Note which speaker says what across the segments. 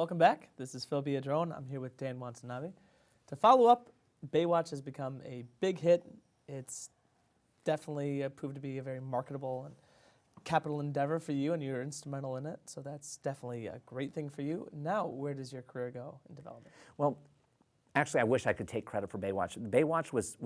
Speaker 1: Welcome back. This is Phil Biedron. I'm here with Dan Watanabe. To follow up, Baywatch has become a big hit. It's definitely proved to be a very marketable and capital endeavor for you, and you're instrumental in it. So that's definitely a great thing for you. Now, where does your career go in development?
Speaker 2: Well, actually, I wish I could take credit for Baywatch. Baywatch was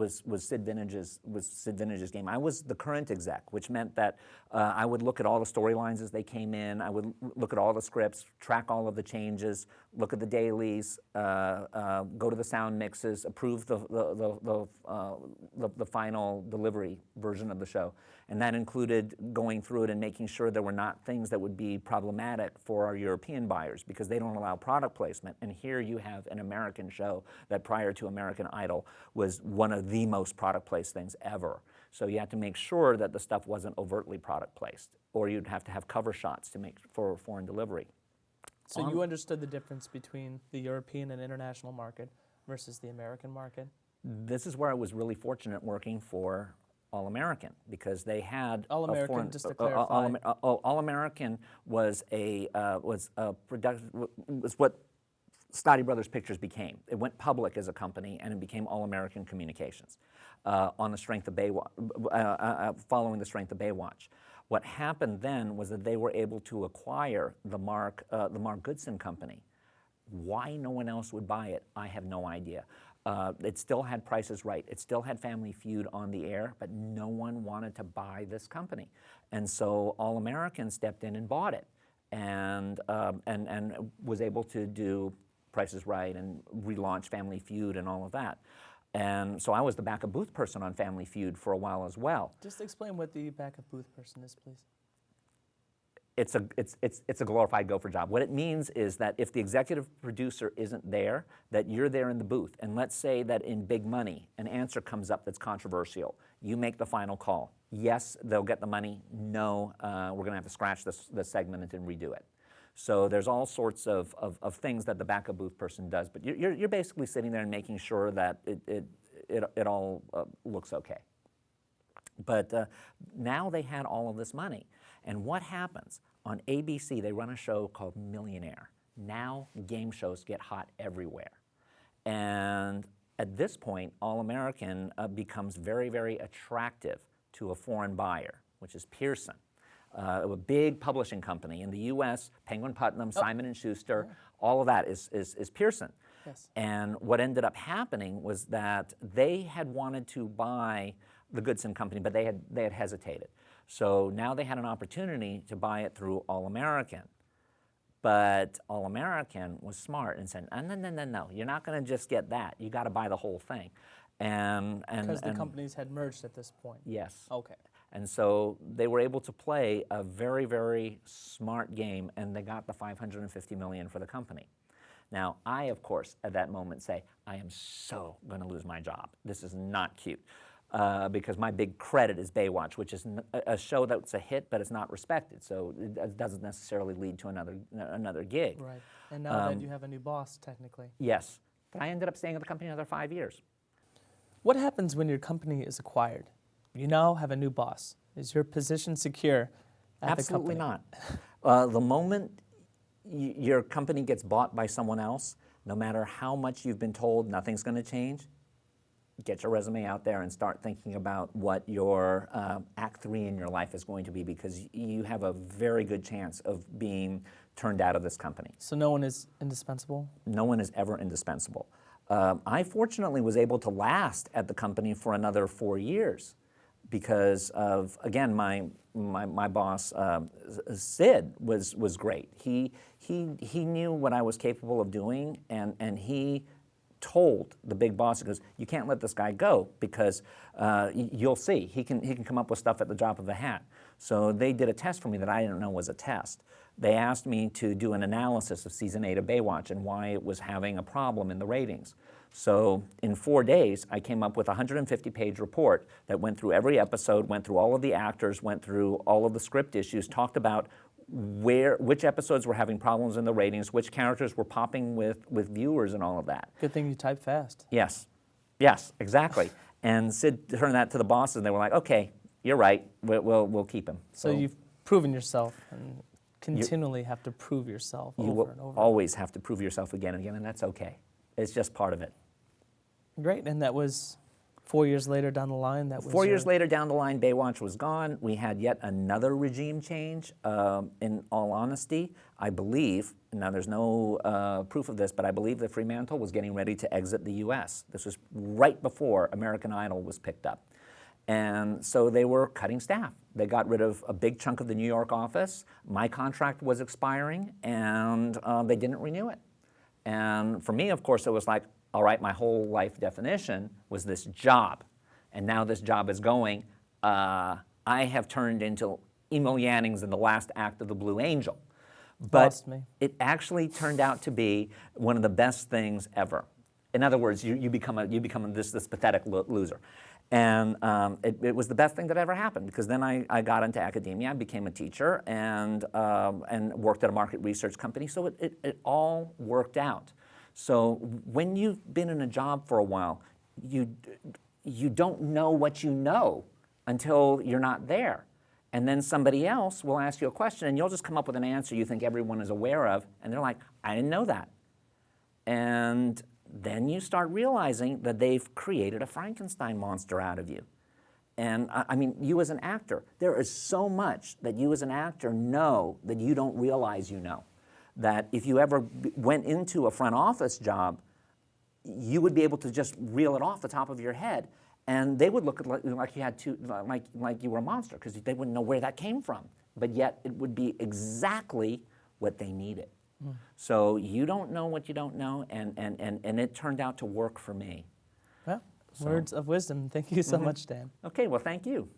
Speaker 2: Sid Vinage's game. I was the current exec, which meant that I would look at all the storylines as they came in. I would look at all the scripts, track all of the changes, look at the dailies, go to the sound mixes, approve the final delivery version of the show. And that included going through it and making sure there were not things that would be problematic for our European buyers, because they don't allow product placement. And here you have an American show that prior to American Idol was one of the most product placed things ever. So you had to make sure that the stuff wasn't overtly product placed, or you'd have to have cover shots to make for foreign delivery.
Speaker 1: So you understood the difference between the European and international market versus the American market?
Speaker 2: This is where I was really fortunate working for All American, because they had
Speaker 1: All American. Just to clarify,
Speaker 2: All American was what Scotty Brothers Pictures became. It went public as a company, and it became All American Communications on the strength of Baywatch, following the strength of Baywatch. What happened then was that they were able to acquire the Mark Goodson company. Why no one else would buy it, I have no idea. It still had Price is Right. It still had Family Feud on the air, but no one wanted to buy this company. And so All American stepped in and bought it, and was able to do Price is Right and relaunch Family Feud and all of that. And so I was the backup booth person on Family Feud for a while as well.
Speaker 1: Just explain what the backup booth person is, please.
Speaker 2: It's a glorified gopher job. What it means is that if the executive producer isn't there, that you're there in the booth. And let's say that in Big Money, an answer comes up that's controversial. You make the final call. Yes, they'll get the money. No, we're going to have to scratch this segment and redo it. So there's all sorts of things that the backup booth person does. But you're basically sitting there and making sure that it all looks okay. But now they had all of this money. And what happens? On ABC, they run a show called Millionaire. Now game shows get hot everywhere. And at this point, All American becomes very, very attractive to a foreign buyer, which is Pearson. A big publishing company in the U.S., Penguin Putnam, Simon & Schuster, all of that is Pearson.
Speaker 1: Yes.
Speaker 2: And what ended up happening was that they had wanted to buy the Goodson company, but they had hesitated. So now they had an opportunity to buy it through All American. But All American was smart and said, no, you're not going to just get that. You got to buy the whole thing.
Speaker 1: Because the companies had merged at this point.
Speaker 2: Yes.
Speaker 1: Okay.
Speaker 2: And so they were able to play a very, very smart game, and they got the $550 million for the company. Now, I, of course, at that moment say, I am so going to lose my job. This is not cute. Because my big credit is Baywatch, which is a show that's a hit, but it's not respected. So it doesn't necessarily lead to another gig.
Speaker 1: Right. And now that you have a new boss, technically.
Speaker 2: Yes. But I ended up staying at the company another 5 years.
Speaker 1: What happens when your company is acquired? You now have a new boss. Is your position secure at the company?
Speaker 2: Absolutely not. The moment your company gets bought by someone else, no matter how much you've been told nothing's going to change, get your resume out there and start thinking about what your Act 3 in your life is going to be, because you have a very good chance of being turned out of this company.
Speaker 1: So no one is indispensable?
Speaker 2: No one is ever indispensable. I fortunately was able to last at the company for another 4 years because of, again, my boss, Sid, was great. He knew what I was capable of doing, and he told the big boss, he goes, you can't let this guy go, because you'll see, he can come up with stuff at the drop of a hat. So they did a test for me that I didn't know was a test. They asked me to do an analysis of season 8 of Baywatch and why it was having a problem in the ratings. So in 4 days, I came up with a 150-page report that went through every episode, went through all of the actors, went through all of the script issues, talked about which episodes were having problems in the ratings, which characters were popping with viewers and all of that.
Speaker 1: Good thing you type fast.
Speaker 2: Yes, exactly. And Sid turned that to the bosses, and they were like, okay, you're right, we'll keep him.
Speaker 1: So you've proven yourself and continually have to prove yourself
Speaker 2: You
Speaker 1: over
Speaker 2: will
Speaker 1: and over.
Speaker 2: always have to prove yourself again and again, and that's okay. It's just part of it.
Speaker 1: Great, and that was 4 years later down the line. That was
Speaker 2: 4 years later down the line, Baywatch was gone. We had yet another regime change. In all honesty, I believe, now there's no proof of this, but I believe that Fremantle was getting ready to exit the US. This was right before American Idol was picked up. And so they were cutting staff. They got rid of a big chunk of the New York office. My contract was expiring, and they didn't renew it. And for me, of course, it was like, all right, my whole life definition was this job. And now this job is going. I have turned into Emo Yannings in the last act of The Blue Angel. But
Speaker 1: Lost me.
Speaker 2: it actually turned out to be one of the best things ever. In other words, you become this pathetic loser. And it was the best thing that ever happened, because then I got into academia, I became a teacher, and worked at a market research company, so it all worked out. So when you've been in a job for a while, you don't know what you know until you're not there. And then somebody else will ask you a question, and you'll just come up with an answer you think everyone is aware of, and they're like, I didn't know that. And then you start realizing that they've created a Frankenstein monster out of you. And I mean, you as an actor, there is so much that you as an actor know that you don't realize you know. That if you ever went into a front office job, you would be able to just reel it off the top of your head, and they would look at like you had like you were a monster, because they wouldn't know where that came from. But yet it would be exactly what they needed. So you don't know what you don't know, and it turned out to work for me.
Speaker 1: Well, words of wisdom. Thank you so much, Dan.
Speaker 2: Okay, well, thank you.